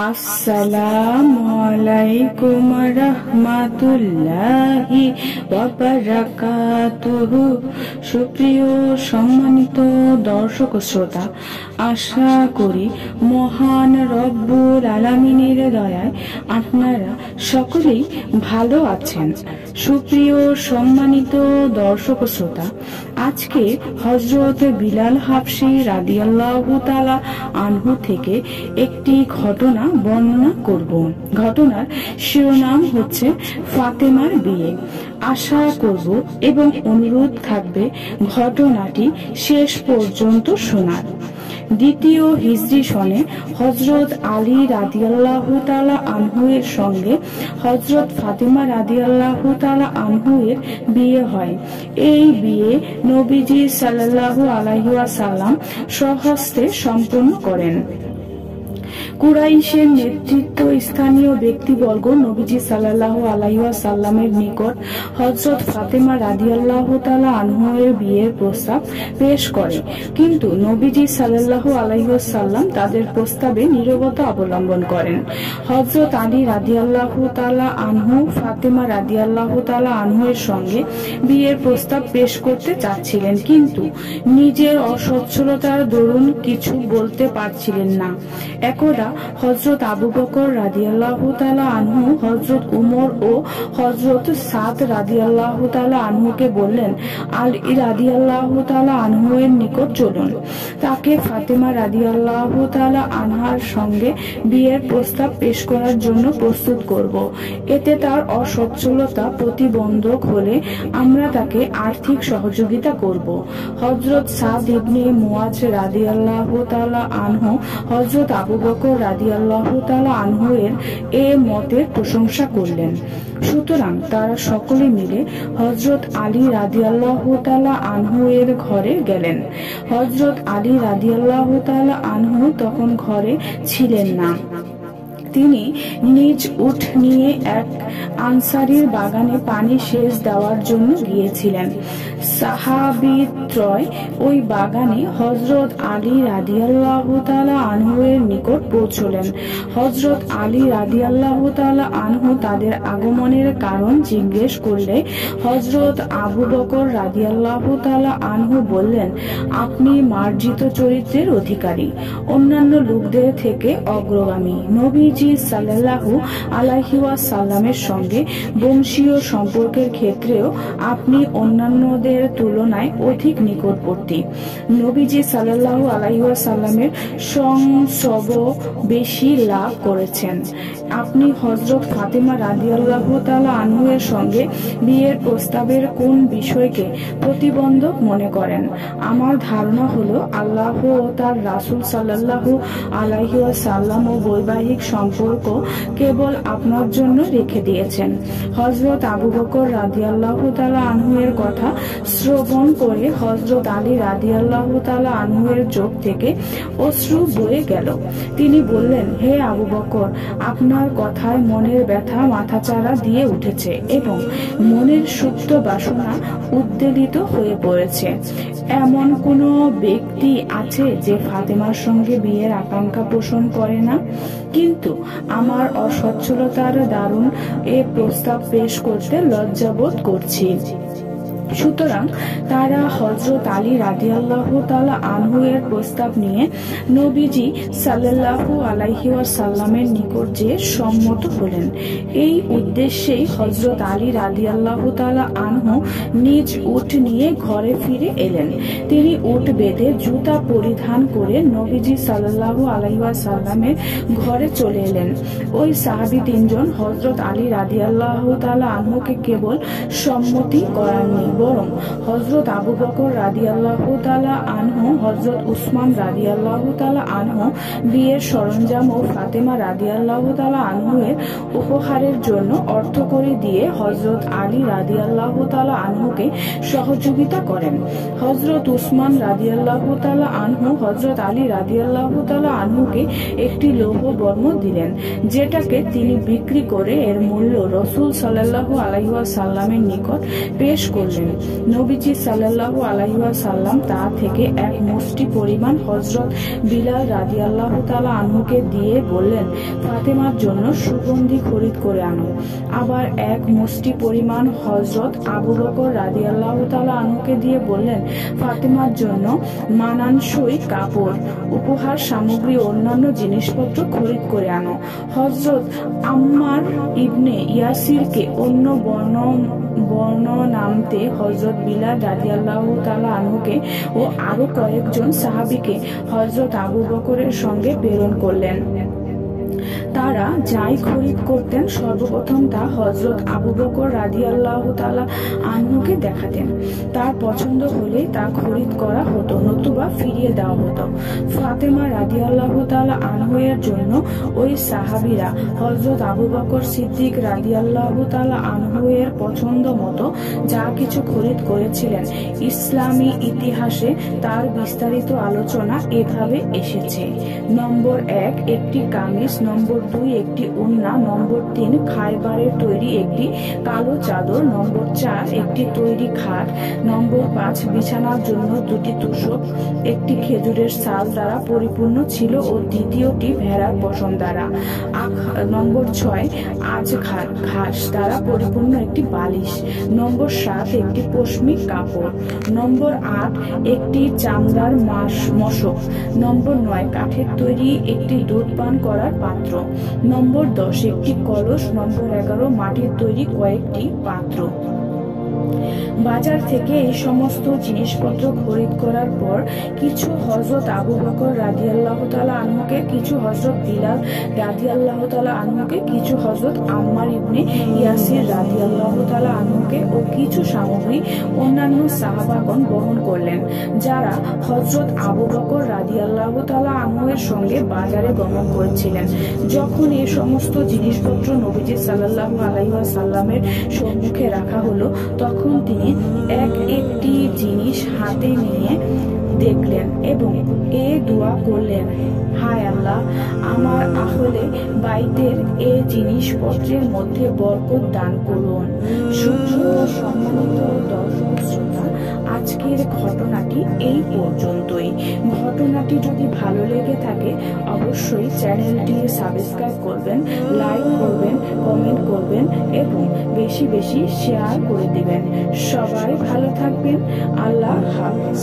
আসসালামু আলাইকুম রাহমাতুল্লাহি ওয়া বারাকাতুহু। সুপ্রিয় সম্মানিত দর্শক শ্রোতা, আশা করি মহান রব্বুল আলামিনের দয়ায় আপনারা সকলেই ভালো আছেন। সুপ্রিয় সম্মানিত দর্শক শ্রোতা, আজকে হযরত বিলাল হাবশী রাদিয়াল্লাহু তাআলা আনহু থেকে একটি ঘটনা বর্ণনা করব। ঘটনার শিরোনাম হচ্ছে ফাতেমার বিয়ে। আশা করব এবং অনুরোধ থাকবে ঘটনাটি শেষ পর্যন্ত শোনার। দ্বিতীয় হিজরি সনে হযরত আলী রাদিয়াল্লাহু তাআলা আনহু এর সঙ্গে হযরত ফাতেমা রাদিয়াল্লাহু তাআলা আনহু এর বিয়ে হয়। এই বিয়ে নবীজি সাল্লাল্লাহু আলাইহি ওয়াসাল্লাম স্বহস্তে সম্পন্ন করেন। কুরাইশের নেতৃত্ব স্থানীয় ব্যক্তিবর্গ নবীজি সাল্লাল্লাহু আলাইহি ওয়াসাল্লামের নিকট হযরত ফাতেমা রাদিয়াল্লাহু তাআলা আনহা এর বিয়ের প্রস্তাব পেশ করে, কিন্তু নবীজি সাল্লাল্লাহু আলাইহি ওয়াসাল্লাম তাদের প্রস্তাবে নীরবতা অবলম্বন করেন। হযরত আলী রাদিয়াল্লাহু তাআলা আনহু ফাতেমা রাদিয়াল্লাহু তাআলা আনহা এর সঙ্গে বিয়ের প্রস্তাব পেশ করতে চাচ্ছিলেন, কিন্তু নিজের অসচ্ছলতার দরুন কিছু বলতে পারছিলেন না। একদা হযরত আবু বকর রাদিয়াল্লাহু তাআলা আনহু হযরত উমর ও হযরত সাদ রাদিয়াল্লাহু তাআলা আনহুকে বললেন, আলী রাদিয়াল্লাহু তাআলা আনহু এর নিকট চলুন, তাকে ফাতেমা রাদিয়াল্লাহু তাআলা আনহার সঙ্গে বিয়ের প্রস্তাব পেশ করার জন্য প্রস্তুত করব। এতে তার অসচ্ছলতা প্রতিবন্ধক হলে আমরা তাকে আর্থিক সহযোগিতা করব। হযরত সাদ ইবনে মুআজ রাদিয়াল্লাহু তাআলা আনহু হযরত আবু বকর রাদিয়াল্লাহু তাআলা আনহু এর এ মতের প্রশংসা করলেন। সুতরাং তারা সকলে মিলে হযরত আলী রাদিয়াল্লাহু তাআলা আনহু এর ঘরে গেলেন। হযরত আলী রাদিয়াল্লাহু তাআলা আনহু তখন ঘরে ছিলেন না। তিনি নিজ উট নিয়ে এক আনসারীর বাগানে পানি সেচ দেওয়ার জন্য গিয়েছিলেন। সাহাবীত্রয় ওই বাগানে হযরত আলী রাদিয়াল্লাহু তাআলা আনহু এর নিকট পৌঁছলেন। হযরত আলী রাদিয়াল্লাহু তাআলা আনহু তাদের আগমনের কারণ জিজ্ঞেস করলে হযরত আবু বকর রাদিয়াল্লাহু তাআলা আনহু বললেন, আপনি মার্জিত চরিত্রের অধিকারী, অন্যান্য লোকদের থেকে অগ্রগামী। নবীজি সাল্লাল্লাহু আলাইহি ওয়াসাল্লামের সঙ্গে বংশীয় সম্পর্কের ক্ষেত্রেও আপনি অন্যান্যদের তুলনায় অধিক নিকটবর্তী। নবীজি সাল্লাল্লাহু আলাইহি ওয়াসাল্লামের সংসর্গ বেশি লাভ করেছেন। আপনি হযরত ফাতেমা রাদিয়াল্লাহু তাআলা আনহু এর সঙ্গে বিয়ের প্রস্তাবের কোন বিষয়কে প্রতিবন্ধক মনে করেন? আমার ধারণা হলো আল্লাহ ও তার রাসূল সাল্লাল্লাহু আলাইহি ওয়াসাল্লাম ও বৈবাহিক সম্পর্ক কেবল আপনার জন্য রেখে দিয়েছেন। হযরত আবু বকর রাদিয়াল্লাহু তাআলা আনহু এর কথা শ্রবণ করে হযরত আলী রাদিয়াল্লাহু তাআলা আনহু এর চোখ থেকে অশ্রু বয়ে গেল। তিনি বললেন, হে আবু বকর, আপনার কথায় মনের ব্যথা মাথাচাড়া দিয়ে উঠেছে এবং মনের সুপ্ত বাসনা উদ্বেলিত হয়ে পড়েছে। এমন কোন ব্যক্তি আছে যে ফাতেমার সঙ্গে বিয়ের আকাঙ্ক্ষা পোষণ করে না? কিন্তু আমার অসচ্ছলতার দারুণ এ প্রস্তাব পেশ করতে লজ্জাবোধ করছি। সুতরাং তারা হযরত আলী রাদিয়াল্লাহু তাআলা আনহু এর প্রস্তাব নিয়ে নবীজি সাল্লাল্লাহু আলাইহি ওয়াসাল্লামের নিকট যে সম্মত হলেন। এই উদ্দেশ্যেই হযরত আলী রাদিয়াল্লাহু তাআলা আনহু নিজ উট নিয়ে ঘরে ফিরে এলেন। তিনি উট বেঁধে জুতা পরিধান করে নবীজি সাল্লাল্লাহু আলাইহি ওয়াসাল্লামের ঘরে চলে এলেন। ওই সাহাবী তিনজন হযরত আলী রাদিয়াল্লাহু তাআলা আনহুকে কেবল সম্মতি করাননি, বরং হযরত আবু বকর রাদিয়াল্লাহু তাআলা আনহু, হযরত উসমান রাদিয়াল্লাহু তাআলা আনহু বিয়ের সরঞ্জাম ও ফাতেমা রাদিয়াল্লাহু তাআলা আনহু এর উপহারের জন্য অর্থ করে দিয়ে হযরত আলী রাদিয়াল্লাহু তাআলা আনহুকে সহযোগিতা করেন। হযরত উসমান রাদিয়াল্লাহু তাআলা আনহু হযরত আলী রাদিয়াল্লাহু তাআলা আনহুকে একটি লৌহ বর্ম দিলেন, যেটাকে তিনি বিক্রি করে এর মূল্য রাসূল সাল্লাল্লাহু আলাইহি ওয়াসাল্লামের নিকট পেশ করলেন। করেছেন। নবীজি সাল্লাল্লাহু আলাইহি ওয়াসাল্লাম তা থেকে এক মুষ্টি পরিমাণ হযরত বিলাল রাদিয়াল্লাহু তাআলা আনহুকে দিয়ে বললেন, ফাতেমার জন্য সুগন্ধি খরিদ করে আনো। আবার এক মুষ্টি পরিমাণ হযরত আবু বকর রাদিয়াল্লাহু তাআলা আনহুকে দিয়ে বললেন, ফাতেমার জন্য মানানসই কাপড়, উপহার সামগ্রী, অন্যান্য জিনিসপত্র খরিদ করে আনো। হযরত আম্মার ইবনে ইয়াসিরকে অন্য বর্ণনামতে হযরত বিলাল রাদিয়াল্লাহু তাআলা আনহুকে ও আরো কয়েকজন সাহাবীকে হযরত আবু বকরের সঙ্গে প্রেরণ করলেন। তারা যাই খরিদ করতেন সর্বপ্রথম তা হযরত আবু বকর রাদিয়াল্লাহু তাআলা আনহুকে দেখাতেন। তার পছন্দ হলে তা খরিদ করা হতো, নতুবা ফিরিয়ে দেওয়া হতো। ফাতেমা রাদিয়াল্লাহু তাআলা আনহু এর জন্য ওই সাহাবীরা হযরত আবু বকর সিদ্দিক রাদিয়াল্লাহু তাআলা আনহু এর পছন্দ মতো যা কিছু খরিদ করেছিলেন। ইসলামী ইতিহাসে তার বিস্তারিত আলোচনা এভাবে এসেছে। নম্বর 1, একটি কামিজ। নম্বর 2, একটি ওড়না। নম্বর 3, খায়বারের তৈরি একটি কালো চাদর। নম্বর 4, একটি তৈরি খাট। নম্বর 5, বিছানার জন্য 2টি তোশক একটি খেজুরের ছাল দ্বারা পরিপূর্ণ ছিল ও দ্বিতীয়টি ভেড়ার পশম দ্বারা। নম্বর 6, আজখার ঘাস দ্বারা পরিপূর্ণ একটি বালিশ। নম্বর 7, একটি পশমি কাপড়। নম্বর 8, একটি চামড়ার মশক। নম্বর 9, কাঠের তৈরি একটি দুধ পান করার পাত্র। নম্বর 10, একটি কলস। নম্বর 11, মাটির তৈরি কয়েকটি পাত্র। বাজার থেকে এই সমস্ত জিনিসপত্র খরিদ করার পর কিছু হযরত আবু বকর রাদিয়াল্লাহু তাআলা আনহুকে, কিছু হযরত বিলাল রাদিয়াল্লাহু তাআলা আনহুকে, কিছু হযরত আম্মার ইবনে ইয়াসির রাদিয়াল্লাহু তাআলা আনহুকে ও কিছু সামগ্রী অন্যান্য সাহাবাগণ বহন করলেন, যারা হযরত আবু বকর রাদিয়াল্লাহু তাআলা আনহু এর সঙ্গে বাজারে গমন করেছিলেন। যখন এই সমস্ত জিনিসপত্র নবীজি সাল্লাল্লাহু আলাইহি ওয়াসাল্লামের সম্মুখে রাখা হলো, তখন তিনি একটি জিনিস হাতে নিয়ে দেখলেন এবং এ দোয়া করলেন, হায় আল্লাহ, আমার আহলে বাইতের এই জিনিসপত্রের মধ্যে বরকত দান করুন। সম্মানিত দর্শক শ্রোতা, আজকের ঘটনাটি এই পর্যন্তই। ঘটনাটি যদি ভালো লেগে থাকে অবশ্যই চ্যানেলটি সাবস্ক্রাইব করবেন, লাইক করবেন, কমেন্ট করবেন এবং বেশি বেশি শেয়ার করে দিবেন। সবাই ভালো থাকবেন। আল্লাহ হাফেজ।